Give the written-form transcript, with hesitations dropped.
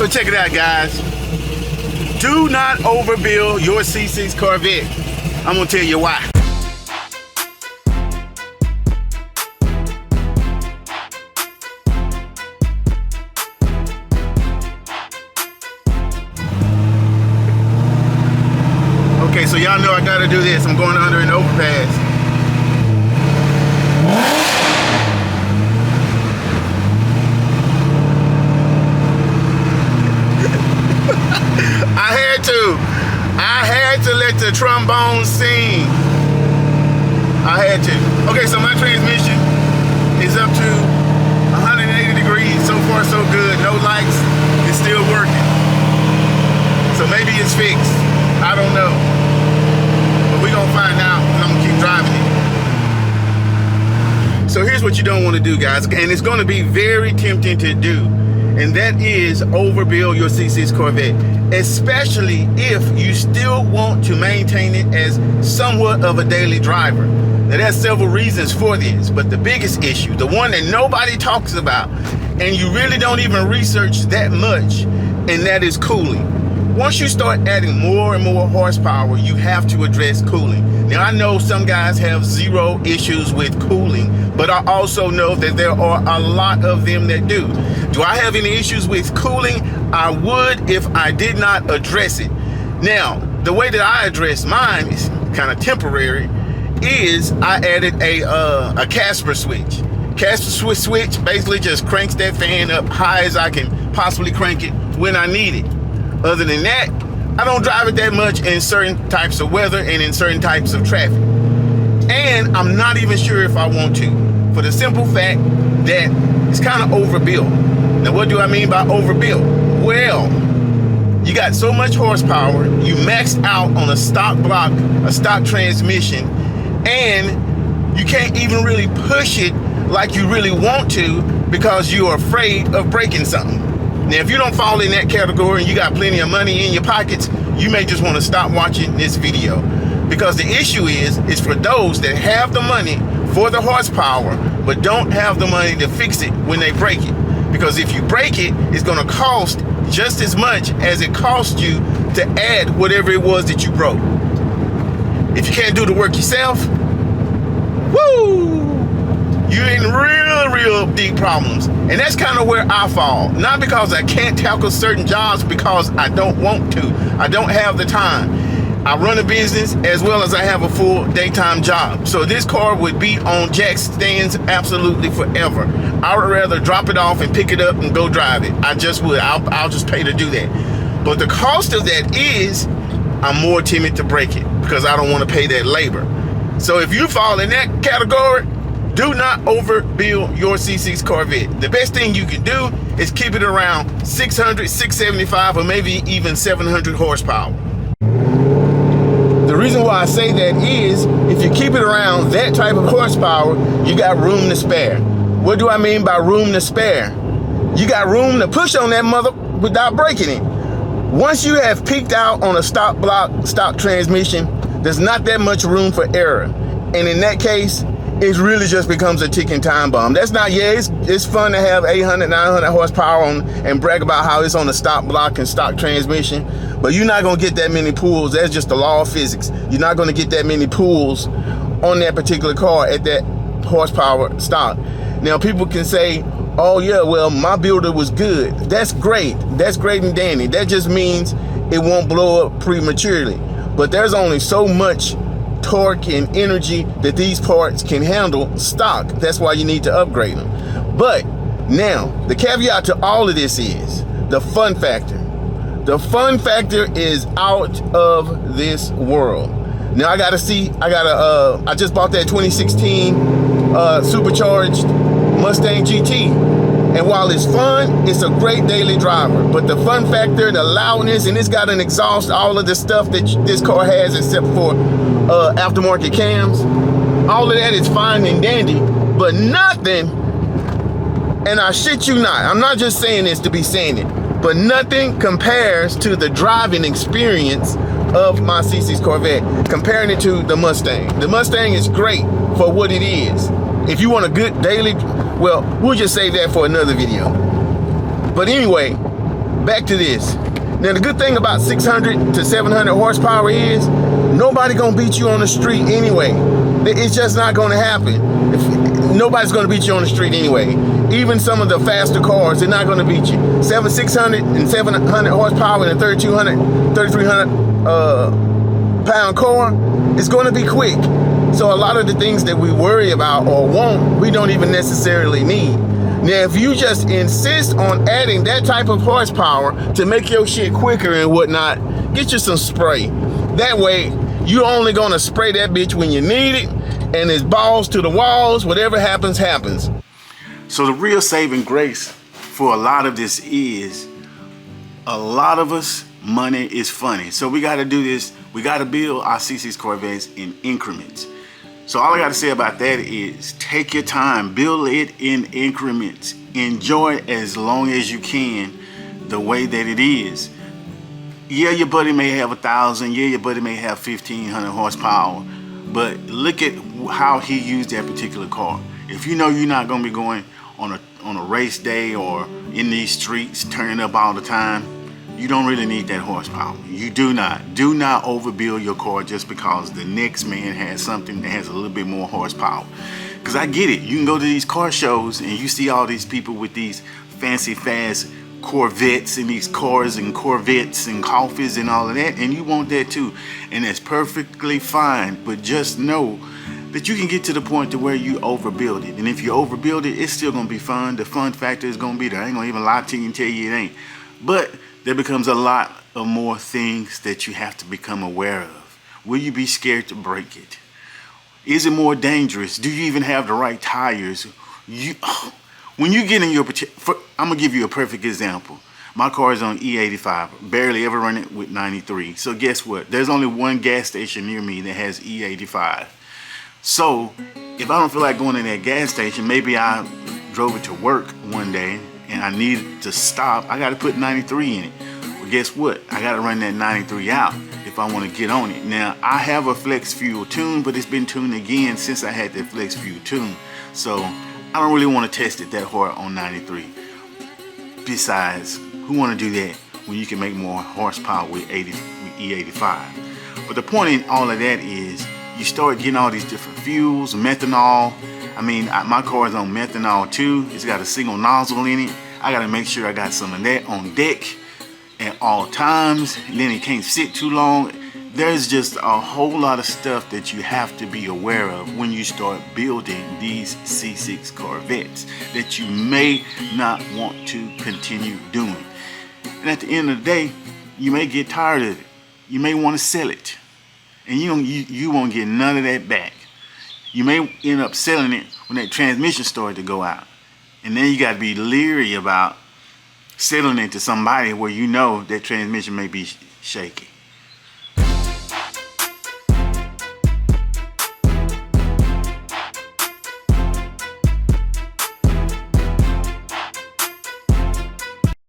So check it out, guys. Do not overbuild your C6 Corvette. I'm gonna tell you why. Okay, so y'all know I gotta do this. I'm going under an overpass. I had to let the trombone sing. I had to. Okay, so my transmission is up to 180 degrees. So far, so good. No lights. It's still working. So maybe it's fixed. I don't know. But we're gonna find out, and I'm gonna keep driving it. So here's what you don't want to do, guys, and it's gonna be very tempting to do, and that is overbuild your C6 Corvette, especially if you still want to maintain it as somewhat of a daily driver. Now, there's several reasons for this, but the biggest issue, the one that nobody talks about, and you really don't even research that much, and that is cooling. Once you start adding more and more horsepower, you have to address cooling. Now, I know some guys have zero issues with cooling, but I also know that there are a lot of them that do. Do I have any issues with cooling? I would if I did not address it. Now, the way that I address mine is kind of temporary, is I added a Casper switch. Casper switch basically just cranks that fan up high as I can possibly crank it when I need it. Other than that, I don't drive it that much in certain types of weather and in certain types of traffic. And I'm not even sure if I want to, for the simple fact that it's kind of overbuilt. Now, what do I mean by overbuilt? Well, you got so much horsepower, you maxed out on a stock block, a stock transmission, and you can't even really push it like you really want to because you're afraid of breaking something. Now, if you don't fall in that category and you got plenty of money in your pockets, you may just want to stop watching this video, because the issue is for those that have the money for the horsepower but don't have the money to fix it when they break it. Because if you break it, it's going to cost just as much as it cost you to add whatever it was that you broke. If you can't do the work yourself, woo! You're in real deep problems. And that's kind of where I fall. Not because I can't tackle certain jobs, because I don't want to. I don't have the time. I run a business as well as I have a full daytime job. So this car would be on jack stands absolutely forever. I would rather drop it off and pick it up and go drive it. I just would. I'll just pay to do that. But the cost of that is I'm more timid to break it because I don't want to pay that labor. So if you fall in that category, do not overbuild your C6 Corvette. The best thing you can do is keep it around 600, 675, or maybe even 700 horsepower. The reason why I say that is if you keep it around that type of horsepower, you got room to spare. What do I mean by room to spare? You got room to push on that mother without breaking it. Once you have peaked out on a stock block, stock transmission, there's not that much room for error. And in that case, it really just becomes a ticking time bomb. That's not, yeah, it's fun to have 800, 900 horsepower on and brag about how it's on a stock block and stock transmission, but you're not gonna get that many pulls. That's just the law of physics. You're not gonna get that many pulls on that particular car at that horsepower stock. Now, people can say, oh yeah, well, my builder was good. That's great. That's great and dandy. That just means it won't blow up prematurely. But there's only so much torque and energy that these parts can handle stock. That's why you need to upgrade them. But now, the caveat to all of this is the fun factor. The fun factor is out of this world. Now I just bought that 2016 supercharged Mustang GT. And while it's fun, it's a great daily driver. But the fun factor, the loudness, and it's got an exhaust, all of the stuff that this car has except for aftermarket cams, all of that is fine and dandy, but nothing, and I shit you not, I'm not just saying this to be saying it, but nothing compares to the driving experience of my C6 Corvette, comparing it to the Mustang. The Mustang is great for what it is. If you want a good daily, well, we'll just save that for another video. But anyway, back to this. Now the good thing about 600 to 700 horsepower is nobody gonna beat you on the street anyway. It's just not gonna happen. Nobody's gonna beat you on the street anyway. Even some of the faster cars, they're not gonna beat you. 600 and 700 horsepower and a 3,300 pound car, it's gonna be quick. So a lot of the things that we worry about or want, we don't even necessarily need. Now, if you just insist on adding that type of horsepower to make your shit quicker and whatnot, get you some spray. That way, you're only gonna spray that bitch when you need it, and it's balls to the walls, whatever happens, happens. So the real saving grace for a lot of this is, a lot of us, money is funny. So we gotta do this, we gotta build our C6 Corvettes in increments. So all I got to say about that is take your time, build it in increments, enjoy it as long as you can the way that it is. Yeah, your buddy may have 1,000, yeah, your buddy may have 1,500 horsepower, but look at how he used that particular car. If you know you're not going to be going on a race day or in these streets turning up all the time, you don't really need that horsepower. You do not overbuild your car just because the next man has something that has a little bit more horsepower. Because I get it, you can go to these car shows and you see all these people with these fancy fast Corvettes and these cars and Corvettes and coffees and all of that, and you want that too, and that's perfectly fine. But just know that you can get to the point to where you overbuild it, and if you overbuild it, it's still gonna be fun. The fun factor is gonna be there. I ain't gonna even lie to you and tell you it ain't. But there becomes a lot of more things that you have to become aware of. Will you be scared to break it? Is it more dangerous? Do you even have the right tires? When you get in your, I'm gonna give you a perfect example. My car is on E85, barely ever run it with 93. So guess what? There's only one gas station near me that has E85. So if I don't feel like going to that gas station, maybe I drove it to work one day and I needed to stop, I gotta put 93 in it. Well, guess what? I gotta run that 93 out if I wanna get on it. Now, I have a flex fuel tune, but it's been tuned again since I had that flex fuel tune. So I don't really wanna test it that hard on 93. Besides, who wanna do that when you can make more horsepower with E85? But the point in all of that is, you start getting all these different fuels, methanol. I mean, my car is on methanol too. It's got a single nozzle in it. I gotta make sure I got some of that on deck at all times. And then it can't sit too long. There's just a whole lot of stuff that you have to be aware of when you start building these C6 Corvettes that you may not want to continue doing. And at the end of the day, you may get tired of it. You may want to sell it. And you won't get none of that back. You may end up selling it when that transmission started to go out. And then you got to be leery about selling it to somebody where you know that transmission may be shaky.